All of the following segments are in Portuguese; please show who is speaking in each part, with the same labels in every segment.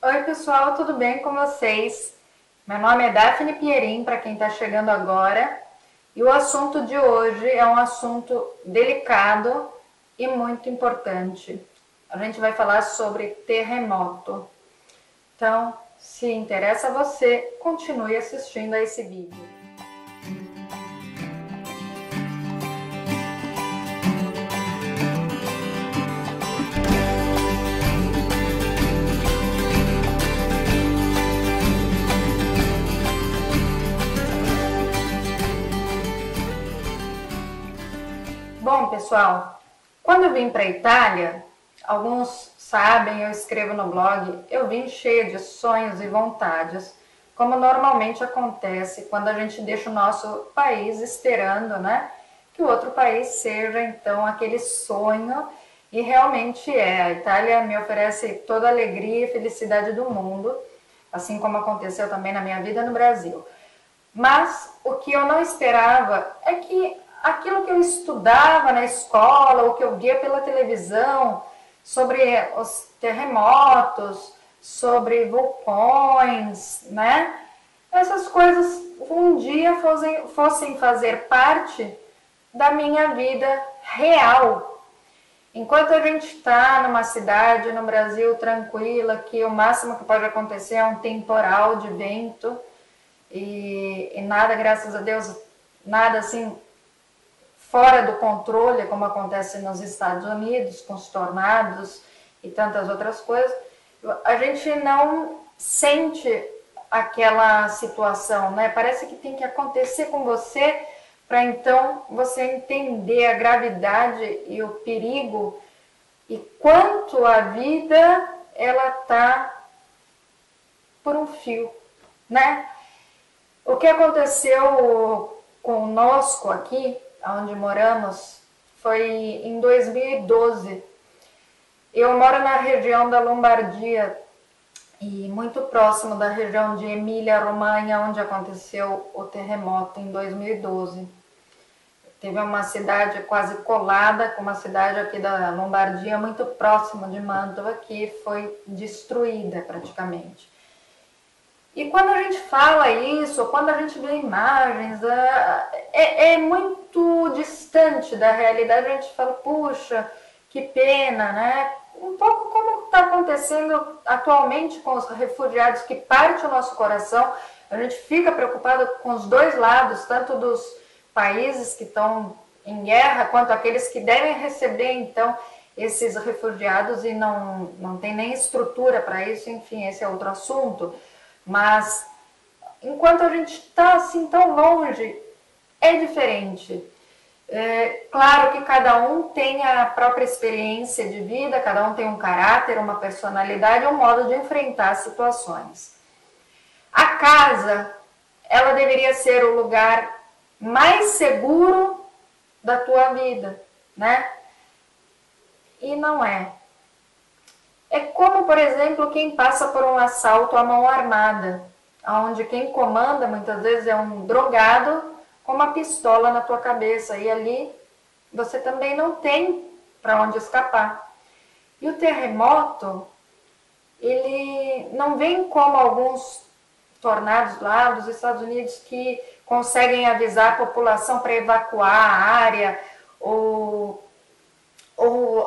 Speaker 1: Oi pessoal, tudo bem com vocês? Meu nome é Daphne Pierin, para quem está chegando agora, e o assunto de hoje é um assunto delicado e muito importante. A gente vai falar sobre terremoto. Então, se interessa a você, continue assistindo a esse vídeo. Bom, pessoal, quando eu vim para a Itália, alguns sabem, eu escrevo no blog, eu vim cheia de sonhos e vontades, como normalmente acontece quando a gente deixa o nosso país esperando, né, que o outro país seja então aquele sonho, e realmente é. A Itália me oferece toda a alegria e felicidade do mundo, assim como aconteceu também na minha vida no Brasil. Mas o que eu não esperava é que aquilo que eu estudava na escola, ou que eu via pela televisão, sobre os terremotos, sobre vulcões, né? Essas coisas um dia fossem fazer parte da minha vida real. Enquanto a gente está numa cidade no Brasil tranquila, que o máximo que pode acontecer é um temporal de vento, e nada, graças a Deus, nada assim fora do controle, como acontece nos Estados Unidos, com os tornados e tantas outras coisas, a gente não sente aquela situação, né? Parece que tem que acontecer com você para então você entender a gravidade e o perigo e quanto a vida ela tá por um fio, né? O que aconteceu conosco aqui, onde moramos, foi em 2012. Eu moro na região da Lombardia e muito próximo da região de Emília-Romanha, onde aconteceu o terremoto em 2012. Teve uma cidade quase colada com uma cidade aqui da Lombardia, muito próxima de Mantova, que foi destruída praticamente. E quando a gente fala isso, quando a gente vê imagens, é muito distante da realidade. A gente fala, puxa, que pena, né? Um pouco como está acontecendo atualmente com os refugiados, que parte o nosso coração. A gente fica preocupado com os dois lados, tanto dos países que estão em guerra, quanto aqueles que devem receber, então, esses refugiados e não tem nem estrutura para isso. Enfim, esse é outro assunto. Mas enquanto a gente está assim tão longe, é diferente. É claro que cada um tem a própria experiência de vida, cada um tem um caráter, uma personalidade, um modo de enfrentar situações. A casa, ela deveria ser o lugar mais seguro da tua vida, né? E não é. É como, por exemplo, quem passa por um assalto à mão armada, onde quem comanda muitas vezes é um drogado com uma pistola na tua cabeça, e ali você também não tem para onde escapar. E o terremoto, ele não vem como alguns tornados lá dos Estados Unidos que conseguem avisar a população para evacuar a área, ou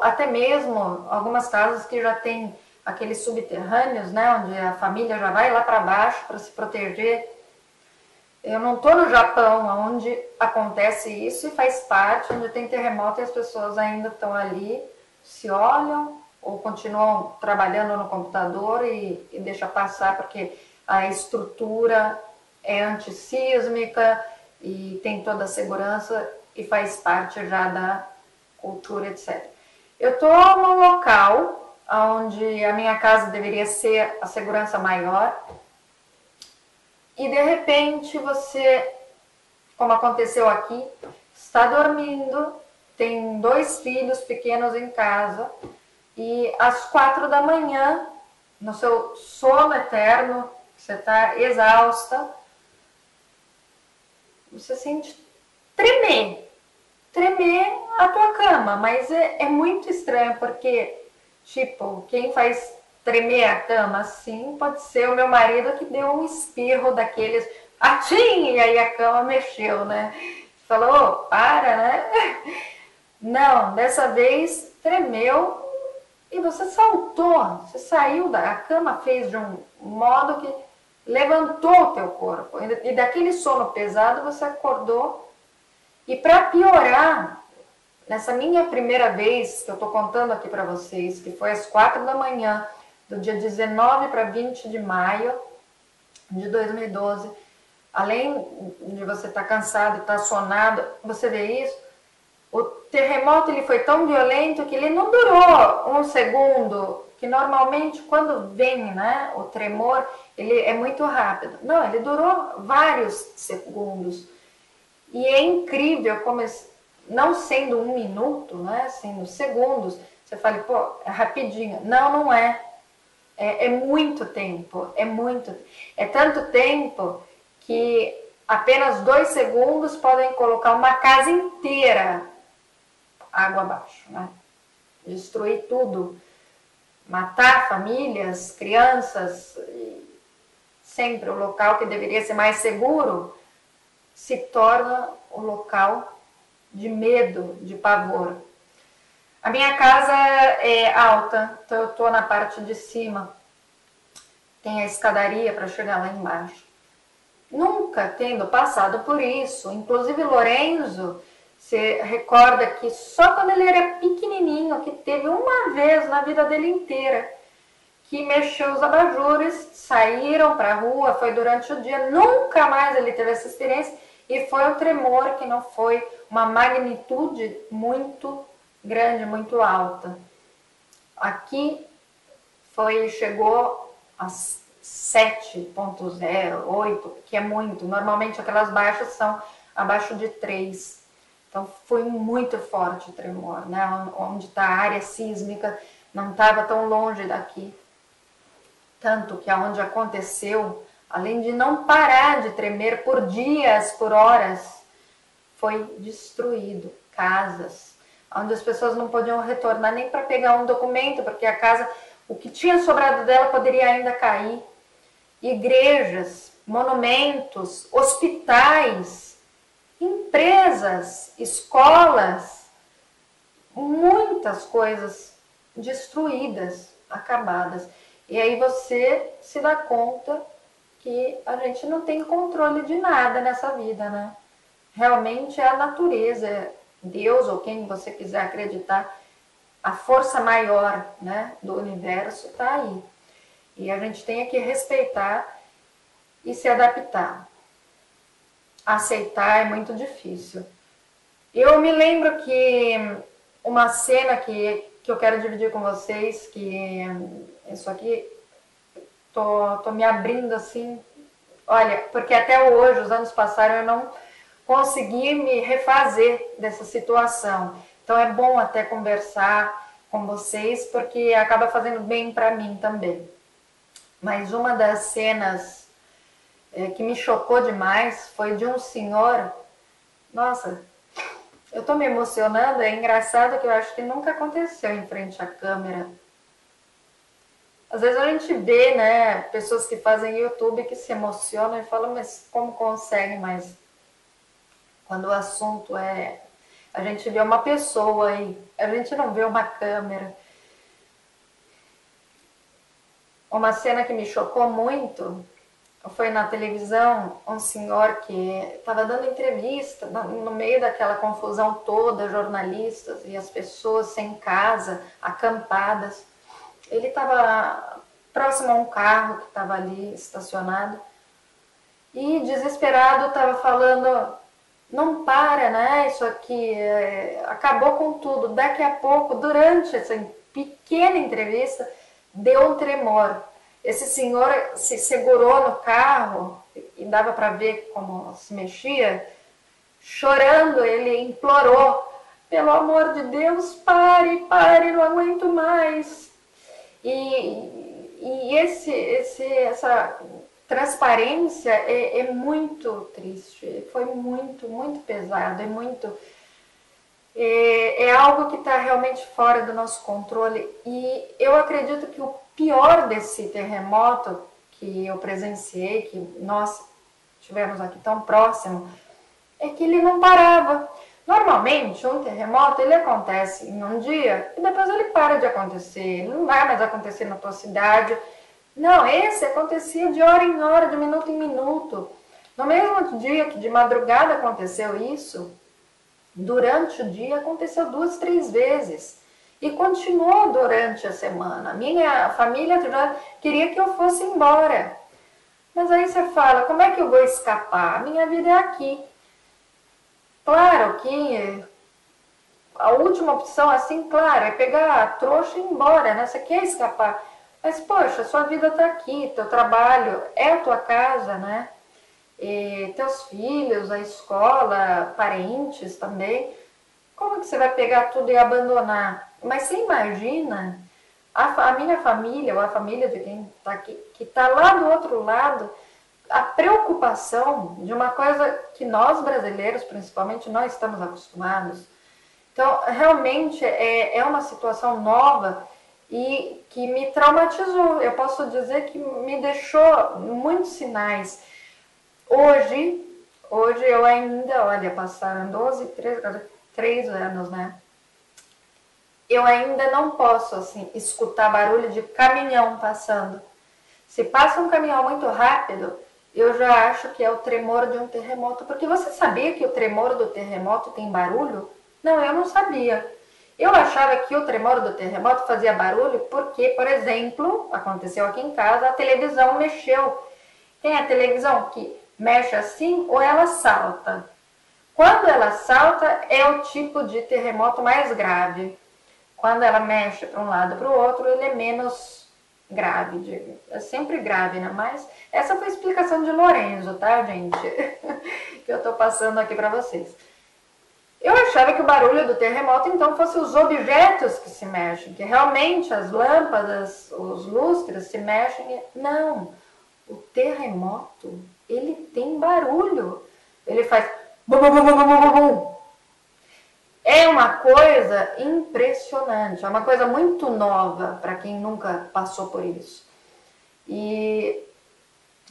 Speaker 1: até mesmo algumas casas que já tem aqueles subterrâneos, né, onde a família já vai lá para baixo para se proteger. Eu não estou no Japão, onde acontece isso e faz parte, onde tem terremoto e as pessoas ainda estão ali, se olham ou continuam trabalhando no computador e deixa passar, porque a estrutura é antissísmica e tem toda a segurança e faz parte já da cultura, etc. Eu estou num local onde a minha casa deveria ser a segurança maior e de repente você, como aconteceu aqui, está dormindo, tem 2 filhos pequenos em casa e às 4 da manhã, no seu sono eterno, você está exausta, você sente tremer a tua cama, mas é muito estranho, porque, tipo, quem faz tremer a cama? Sim, pode ser o meu marido que deu um espirro daqueles, atim, e aí a cama mexeu, né? Falou, oh, para, né? Não, dessa vez tremeu e você saltou, você saiu da cama, fez de um modo que levantou o teu corpo. E daquele sono pesado você acordou. E para piorar, nessa minha primeira vez, que eu estou contando aqui para vocês, que foi às 4 da manhã, do dia 19 para 20 de maio de 2012, além de você estar cansado e estar sonado, você vê isso, o terremoto ele foi tão violento que ele não durou um segundo, que normalmente quando vem, né, o tremor, ele é muito rápido. Não, ele durou vários segundos. E é incrível como, não sendo um minuto, né, sendo segundos, você fala, pô, é rapidinho. Não, não é. É muito tempo, é tanto tempo que apenas 2 segundos podem colocar uma casa inteira água abaixo, né? Destruir tudo, matar famílias, crianças, sempre o local que deveria ser mais seguro se torna um local de medo, de pavor. A minha casa é alta, então eu estou na parte de cima. Tem a escadaria para chegar lá embaixo. Nunca tendo passado por isso, inclusive Lorenzo se recorda que só quando ele era pequenininho, que teve uma vez na vida dele inteira, que mexeu os abajures, saíram para a rua, foi durante o dia, nunca mais ele teve essa experiência, e foi um tremor que não foi uma magnitude muito grande, muito alta. Aqui chegou a 7.0, 8, que é muito. Normalmente aquelas baixas são abaixo de 3. Então foi muito forte o tremor, né? Onde está a área sísmica, não estava tão longe daqui. Tanto que aonde aconteceu, além de não parar de tremer por dias, por horas, foi destruído casas, onde as pessoas não podiam retornar nem para pegar um documento, porque a casa, o que tinha sobrado dela poderia ainda cair. Igrejas, monumentos, hospitais, empresas, escolas, muitas coisas destruídas, acabadas. E aí você se dá conta que a gente não tem controle de nada nessa vida, né? Realmente é a natureza, Deus ou quem você quiser acreditar, a força maior, né, do universo está aí. E a gente tem que respeitar e se adaptar. Aceitar é muito difícil. Eu me lembro que uma cena que eu quero dividir com vocês, que isso aqui, tô me abrindo assim, olha, porque até hoje, os anos passaram, eu não consegui me refazer dessa situação. Então é bom até conversar com vocês, porque acaba fazendo bem para mim também. Mas uma das cenas que me chocou demais foi de um senhor, nossa, eu tô me emocionando, é engraçado que eu acho que nunca aconteceu em frente à câmera. Às vezes a gente vê, né, pessoas que fazem YouTube que se emocionam e falam, mas como conseguem? Mas quando o assunto é... A gente vê uma pessoa aí, a gente não vê uma câmera. Uma cena que me chocou muito foi na televisão, um senhor que estava dando entrevista no meio daquela confusão toda, jornalistas e as pessoas sem casa, acampadas. Ele estava próximo a um carro que estava ali estacionado e desesperado estava falando, não para, né, isso aqui acabou com tudo. Daqui a pouco, durante essa pequena entrevista, deu um tremor. Esse senhor se segurou no carro e dava para ver como se mexia, chorando, ele implorou, pelo amor de Deus, pare, não aguento mais. E essa transparência é muito triste, foi muito, muito pesado, é algo que está realmente fora do nosso controle. E eu acredito que o pior desse terremoto que eu presenciei, que nós tivemos aqui tão próximo, é que ele não parava. Normalmente, um terremoto, ele acontece em um dia e depois ele para de acontecer. Ele não vai mais acontecer na tua cidade. Não, esse acontecia de hora em hora, de minuto em minuto. No mesmo dia que de madrugada aconteceu isso, durante o dia aconteceu 2, 3 vezes. E continuou durante a semana. Minha família já queria que eu fosse embora. Mas aí você fala, como é que eu vou escapar? Minha vida é aqui. Claro que a última opção, assim, claro, é pegar a trouxa e ir embora, né? Você quer escapar. Mas, poxa, sua vida tá aqui, teu trabalho é a tua casa, né? E teus filhos, a escola, parentes também. Como que você vai pegar tudo e abandonar? Mas você imagina a minha família, ou a família de quem está aqui, que está lá do outro lado, a preocupação de uma coisa que nós brasileiros, principalmente, não estamos acostumados. Então, realmente é uma situação nova e que me traumatizou. Eu posso dizer que me deixou muitos sinais. Hoje eu ainda, olha, passaram 12, 13, 3 anos, né? Eu ainda não posso, assim, escutar barulho de caminhão passando. Se passa um caminhão muito rápido, eu já acho que é o tremor de um terremoto. Porque você sabia que o tremor do terremoto tem barulho? Não, eu não sabia. Eu achava que o tremor do terremoto fazia barulho porque, por exemplo, aconteceu aqui em casa, a televisão mexeu. Tem a televisão que mexe assim ou ela salta. Quando ela salta, é o tipo de terremoto mais grave. Quando ela mexe para um lado e para o outro, ele é menos grave. É sempre grave, né? Mas essa foi a explicação de Lorenzo, tá, gente? Que eu tô passando aqui para vocês. Eu achava que o barulho do terremoto, então, fosse os objetos que se mexem, que realmente as lâmpadas, os lustres se mexem. Não, o terremoto, ele tem barulho. Ele faz bum, bum, bum, bum, bum, bum, bum. É uma coisa impressionante, é uma coisa muito nova para quem nunca passou por isso. E,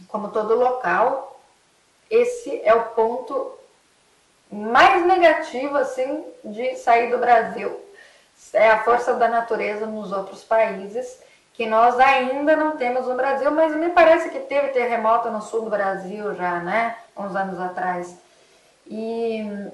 Speaker 1: como todo local, esse é o ponto mais negativo, assim, de sair do Brasil. É a força da natureza nos outros países, que nós ainda não temos no Brasil, mas me parece que teve terremoto no sul do Brasil já, né? Uns anos atrás. E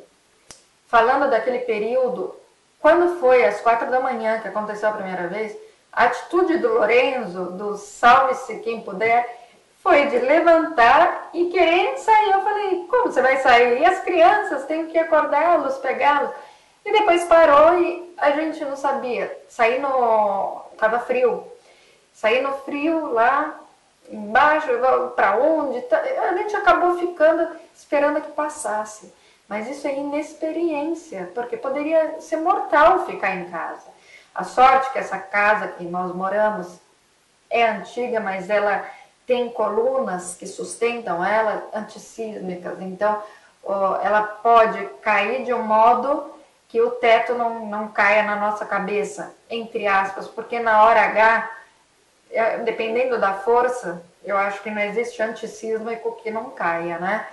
Speaker 1: falando daquele período, quando foi às 4 da manhã que aconteceu a primeira vez, a atitude do Lorenzo, do salve-se quem puder, foi de levantar e querer sair. Eu falei, como você vai sair? E as crianças, tenho que acordá-los, pegá-los. E depois parou e a gente não sabia. Tava frio. Sair no frio lá embaixo, para onde? A gente acabou ficando esperando que passasse. Mas isso é inexperiência, porque poderia ser mortal ficar em casa. A sorte que essa casa que nós moramos é antiga, mas ela tem colunas que sustentam ela, antissísmicas. Então, ela pode cair de um modo que o teto não caia na nossa cabeça, entre aspas, porque na hora H, dependendo da força, eu acho que não existe antissísmico que não caia, né?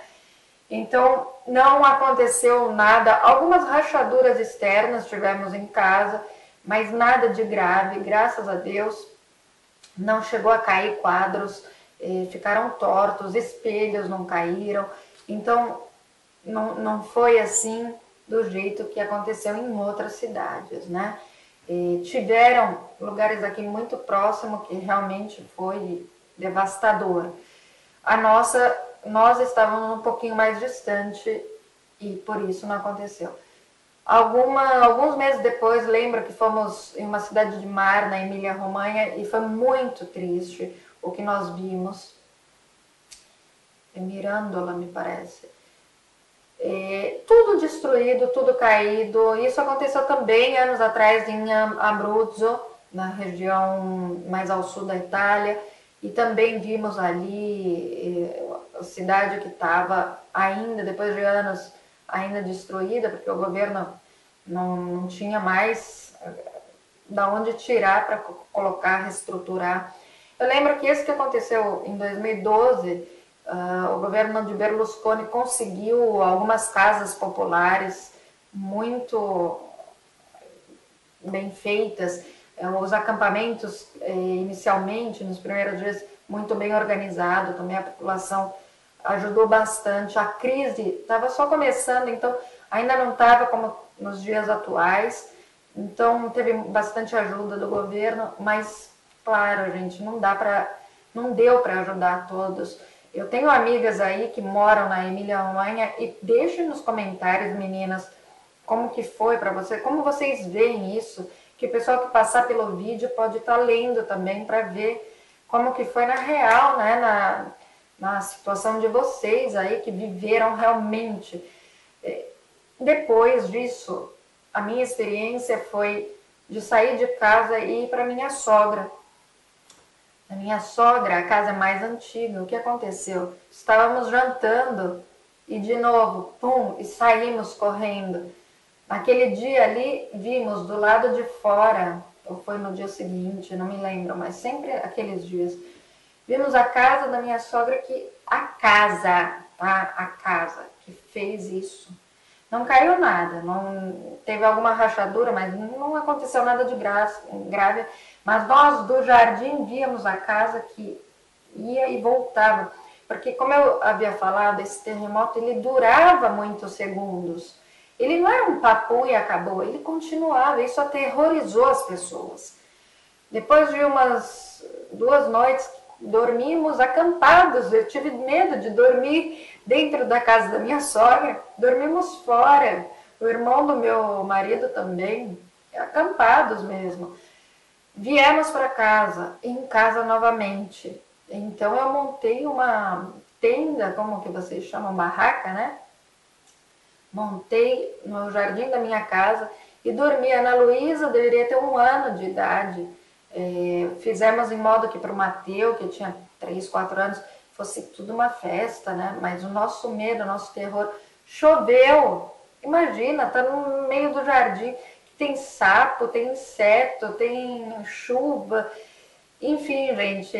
Speaker 1: Então, não aconteceu nada. Algumas rachaduras externas tivemos em casa, mas nada de grave, graças a Deus. Não chegou a cair quadros, ficaram tortos, espelhos não caíram. Então, não foi assim do jeito que aconteceu em outras cidades, né? Tiveram lugares aqui muito próximos que realmente foi devastador. Nós estávamos um pouquinho mais distante e por isso não aconteceu. Alguns meses depois, lembro que fomos em uma cidade de mar, na Emília-Romanha, e foi muito triste o que nós vimos. É Mirândola, me parece. Tudo destruído, tudo caído. Isso aconteceu também anos atrás em Abruzzo, na região mais ao sul da Itália. E também vimos ali a cidade que estava ainda, depois de anos, ainda destruída, porque o governo não tinha mais da onde tirar para colocar, reestruturar. Eu lembro que isso que aconteceu em 2012, o governo de Berlusconi conseguiu algumas casas populares muito bem feitas, os acampamentos inicialmente, nos primeiros dias, muito bem organizado, também a população ajudou bastante. A crise estava só começando, então ainda não estava como nos dias atuais, então teve bastante ajuda do governo, mas claro, gente, não deu para ajudar todos. Eu tenho amigas aí que moram na Emília-Romanha e deixem nos comentários, meninas, como que foi para você, como vocês veem isso, que o pessoal que passar pelo vídeo pode estar lendo também para ver como que foi na real, né, na situação de vocês aí que viveram realmente. Depois disso, a minha experiência foi de sair de casa e ir para minha sogra. A minha sogra, a casa é mais antiga, o que aconteceu? Estávamos jantando e de novo, pum, e saímos correndo. Naquele dia ali, vimos do lado de fora, ou foi no dia seguinte, não me lembro, mas sempre aqueles dias, vimos a casa da minha sogra, a casa, tá? A casa que fez isso. Não caiu nada, não teve alguma rachadura, mas não aconteceu nada de grave. Mas nós do jardim víamos a casa que ia e voltava. Porque, como eu havia falado, esse terremoto ele durava muitos segundos. Ele não era um papo e acabou, ele continuava. Isso aterrorizou as pessoas. Depois de umas 2 noites, dormimos acampados. Eu tive medo de dormir dentro da casa da minha sogra. Dormimos fora. O irmão do meu marido também, acampados mesmo. Viemos para casa, em casa novamente. Então eu montei uma tenda, como que vocês chamam, barraca, né? Montei no jardim da minha casa e dormi. A Ana Luísa deveria ter 1 ano de idade. Fizemos em modo que para o Mateu, que tinha 3, 4 anos, fosse tudo uma festa, né? Mas o nosso medo, o nosso terror, choveu. Imagina, tá no meio do jardim, que tem sapo, tem inseto, tem chuva. Enfim, gente,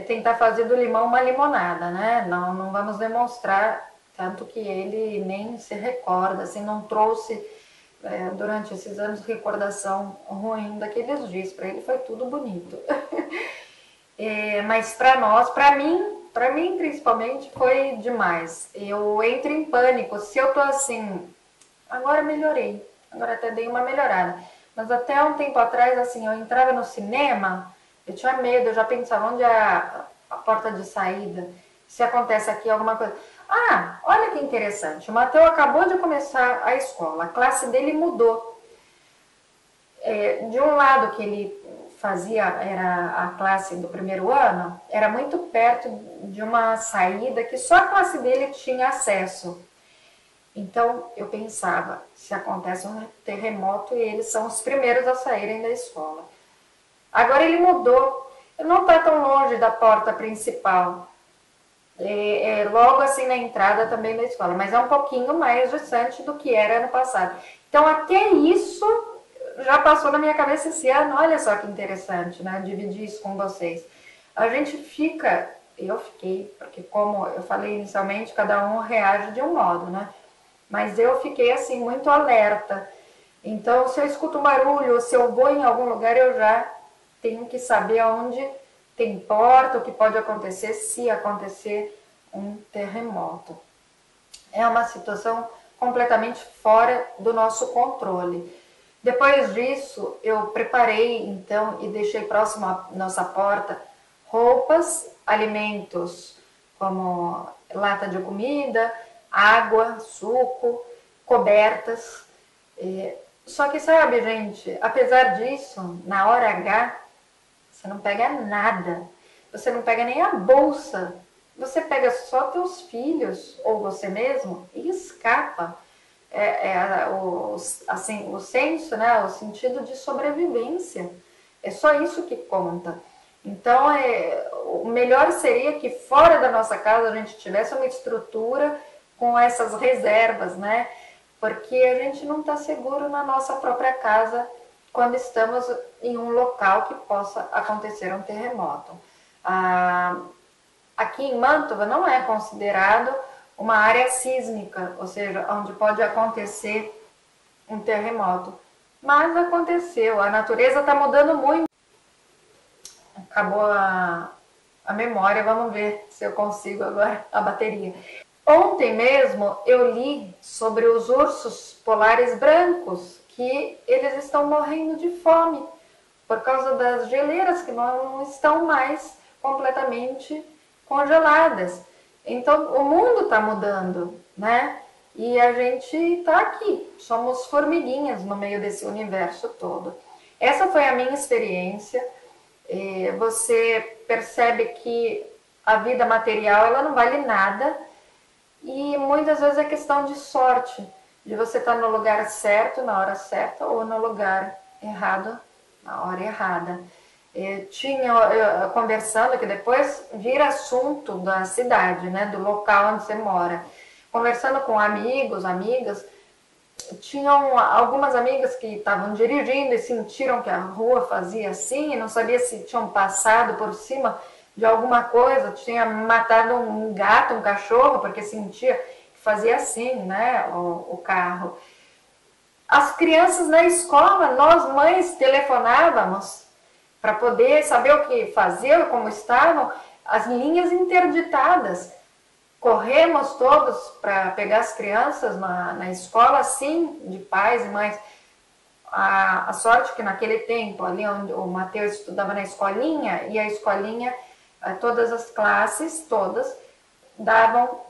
Speaker 1: tentar fazer do limão uma limonada, né? Não vamos demonstrar, tanto que ele nem se recorda, assim, não trouxe durante esses anos recordação ruim daqueles dias. Para ele foi tudo bonito. Mas para nós, para mim principalmente, foi demais. Eu entro em pânico. Se eu tô assim, agora melhorei, agora até dei uma melhorada. Mas até um tempo atrás, assim, eu entrava no cinema, eu tinha medo, eu já pensava onde é a porta de saída, se acontece aqui alguma coisa. Ah, olha que interessante, o Mateu acabou de começar a escola, a classe dele mudou. De um lado que ele fazia, era a classe do primeiro ano, era muito perto de uma saída que só a classe dele tinha acesso. Então eu pensava, se acontece um terremoto, eles são os primeiros a saírem da escola. Agora ele mudou, não está tão longe da porta principal, logo assim na entrada também da escola, mas é um pouquinho mais distante do que era ano passado. Então até isso já passou na minha cabeça esse ano. Olha só que interessante, né? Dividir isso com vocês. A gente fica, eu fiquei, porque como eu falei inicialmente, cada um reage de um modo, né? Mas eu fiquei assim muito alerta. Então, se eu escuto um barulho, ou se eu vou em algum lugar, eu já tenho que saber aonde tem porta, o que pode acontecer se acontecer um terremoto. É uma situação completamente fora do nosso controle. Depois disso, eu preparei, então, e deixei próximo à nossa porta roupas, alimentos, como lata de comida, água, suco, cobertas. Só que, sabe, gente, apesar disso, na hora H, você não pega nada. Você não pega nem a bolsa. Você pega só teus filhos, ou você mesmo, e escapa. O senso, né, o sentido de sobrevivência. É só isso que conta. Então, o melhor seria que fora da nossa casa a gente tivesse uma estrutura com essas reservas, né? Porque a gente não está seguro na nossa própria casa quando estamos em um local que possa acontecer um terremoto. Aqui em Mantova não é considerado uma área sísmica, ou seja, onde pode acontecer um terremoto. Mas aconteceu, a natureza está mudando muito. Acabou a memória, vamos ver se eu consigo agora a bateria. Ontem mesmo eu li sobre os ursos polares brancos, que eles estão morrendo de fome por causa das geleiras que não estão mais completamente congeladas. Então o mundo está mudando, né? E a gente está aqui, somos formiguinhas no meio desse universo todo. Essa foi a minha experiência. Você percebe que a vida material ela não vale nada e muitas vezes é questão de sorte, de você estar no lugar certo, na hora certa, ou no lugar errado, na hora errada. Eu conversando, que depois vira assunto da cidade, né, do local onde você mora. Conversando com amigos, amigas, tinham algumas amigas que estavam dirigindo e sentiram que a rua fazia assim, e não sabia se tinham passado por cima de alguma coisa, tinha matado um gato, um cachorro, porque sentia que fazia assim, né, o carro. As crianças na escola, nós mães telefonávamos para poder saber o que fazer, como estavam, as linhas interditadas. Corremos todos para pegar as crianças na escola, assim, de pais e mães. A sorte que naquele tempo, ali onde o Mateus estudava na escolinha, e a escolinha, todas as classes, todas, davam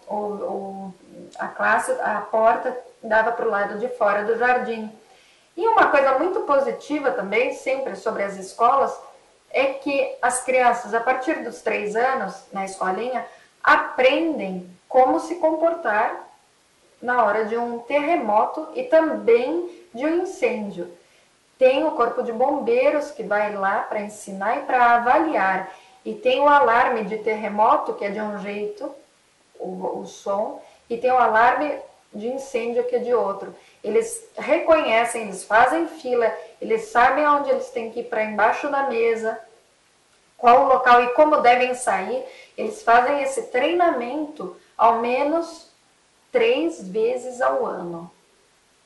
Speaker 1: a porta dava para o lado de fora do jardim. E uma coisa muito positiva também, sempre sobre as escolas, é que as crianças, a partir dos 3 anos, na escolinha, aprendem como se comportar na hora de um terremoto e também de um incêndio. Tem o corpo de bombeiros que vai lá para ensinar e para avaliar. E tem o alarme de terremoto, que é de um jeito, o som, e tem o alarme de incêndio, que é de outro. Eles reconhecem, eles fazem fila, eles sabem aonde eles têm que ir para embaixo da mesa, qual o local e como devem sair. Eles fazem esse treinamento ao menos 3 vezes ao ano,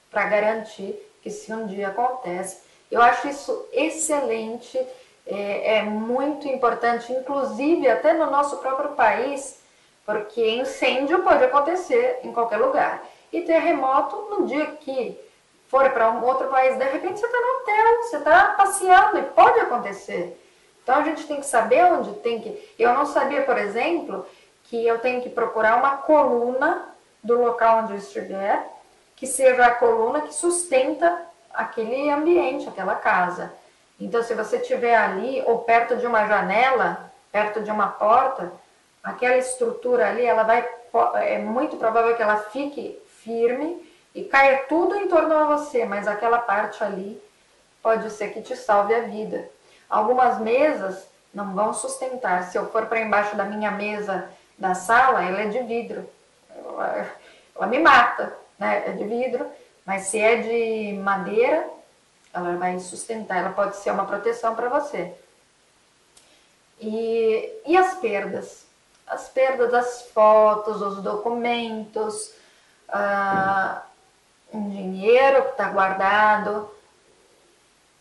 Speaker 1: para garantir que se um dia acontece. Eu acho isso excelente, é muito importante, inclusive até no nosso próprio país, porque incêndio pode acontecer em qualquer lugar. E terremoto, no dia que for para um outro país, de repente você está no hotel, você está passeando e pode acontecer. Então a gente tem que saber onde tem que... Eu não sabia, por exemplo, que eu tenho que procurar uma coluna do local onde eu estiver, que seja a coluna que sustenta aquele ambiente, aquela casa. Então se você estiver ali ou perto de uma janela, perto de uma porta, aquela estrutura ali, é muito provável que ela fique firme e caia tudo em torno a você, mas aquela parte ali pode ser que te salve a vida. Algumas mesas não vão sustentar. Se eu for para embaixo da minha mesa da sala, ela é de vidro. Ela me mata, né? É de vidro, mas se é de madeira, ela vai sustentar, ela pode ser uma proteção para você. E as perdas? As perdas das fotos, os documentos, um dinheiro que está guardado,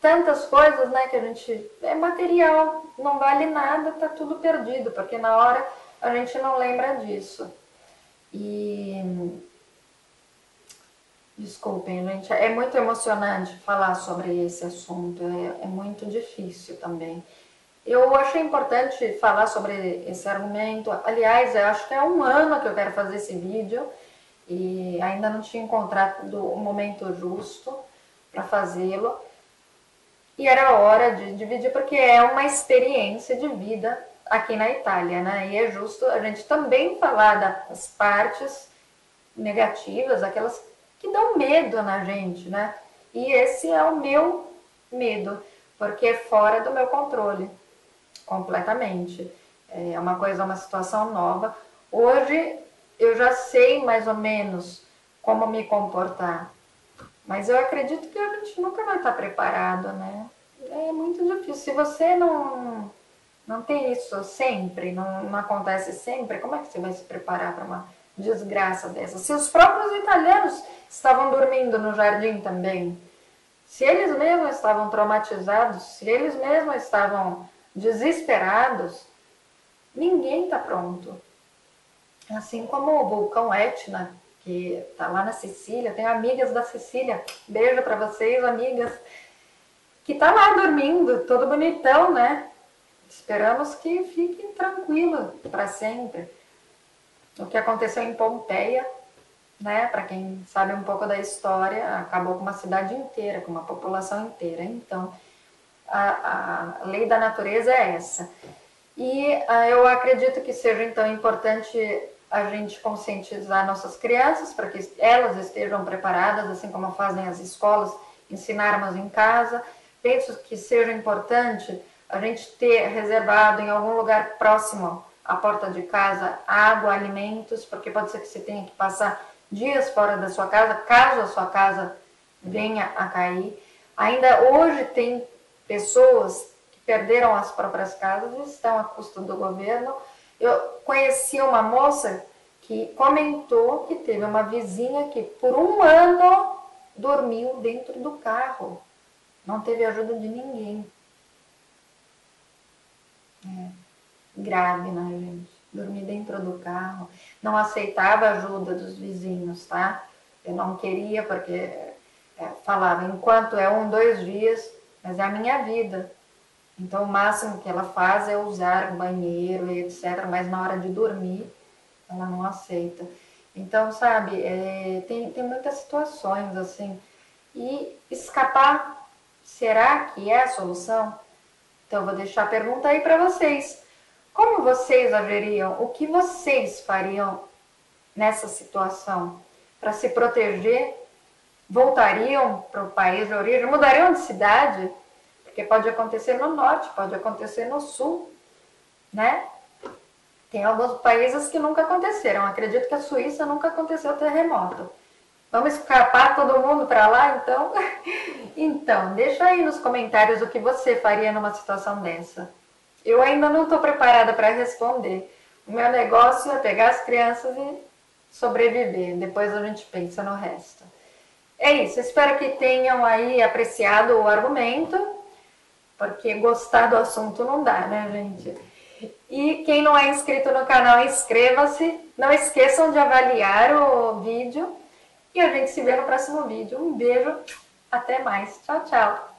Speaker 1: tantas coisas, né, que a gente... É material, não vale nada, tá tudo perdido, porque na hora a gente não lembra disso. Desculpem, gente, é muito emocionante falar sobre esse assunto, é muito difícil também. Eu achei importante falar sobre esse argumento. Aliás, eu acho que é 1 ano que eu quero fazer esse vídeo e ainda não tinha encontrado o momento justo para fazê-lo. E era hora de dividir, porque é uma experiência de vida aqui na Itália, né? E é justo a gente também falar das partes negativas, aquelas que dão medo na gente, né? E esse é o meu medo, porque é fora do meu controle, completamente. É uma situação nova. Hoje eu já sei mais ou menos como me comportar. Mas eu acredito que a gente nunca vai estar preparado, né? É muito difícil. Se você não tem isso sempre, não acontece sempre, como é que você vai se preparar para uma desgraça dessa? Se os próprios italianos estavam dormindo no jardim também, se eles mesmos estavam traumatizados, se eles mesmos estavam desesperados, ninguém está pronto. Assim como o vulcão Etna, que está lá na Sicília, tenho amigas da Sicília, beijo para vocês, amigas, que está lá dormindo, todo bonitão, né? Esperamos que fiquem tranquilos para sempre. O que aconteceu em Pompeia, né? Para quem sabe um pouco da história, acabou com uma cidade inteira, com uma população inteira. Então, a lei da natureza é essa. E eu acredito que seja, então, importante a gente conscientizar nossas crianças para que elas estejam preparadas, assim como fazem as escolas, ensinarmos em casa. Penso que seja importante a gente ter reservado em algum lugar próximo à porta de casa água, alimentos, porque pode ser que você tenha que passar dias fora da sua casa, caso a sua casa venha a cair. Ainda hoje tem pessoas que perderam as próprias casas e estão à custa do governo. Eu conheci uma moça que comentou que teve uma vizinha que por um ano dormiu dentro do carro. Não teve ajuda de ninguém. Grave, né, gente? Dormir dentro do carro. Não aceitava a ajuda dos vizinhos, tá? Eu não queria porque falava, enquanto é 1, 2 dias, mas é a minha vida. Então o máximo que ela faz é usar o banheiro e etc. Mas na hora de dormir, ela não aceita. Então, sabe, tem muitas situações assim. E escapar, será que é a solução? Então eu vou deixar a pergunta aí para vocês. Como vocês agiriam? O que vocês fariam nessa situação para se proteger? Voltariam para o país de origem? Mudariam de cidade? Porque pode acontecer no norte, pode acontecer no sul, né? Tem alguns países que nunca aconteceram. Acredito que a Suíça nunca aconteceu terremoto. Vamos escapar todo mundo para lá, então? Então, deixa aí nos comentários o que você faria numa situação dessa. Eu ainda não estou preparada para responder. O meu negócio é pegar as crianças e sobreviver. Depois a gente pensa no resto. É isso. Espero que tenham aí apreciado o argumento, porque gostar do assunto não dá, né, gente? E quem não é inscrito no canal, inscreva-se. Não esqueçam de avaliar o vídeo. E a gente se vê no próximo vídeo. Um beijo. Até mais. Tchau, tchau.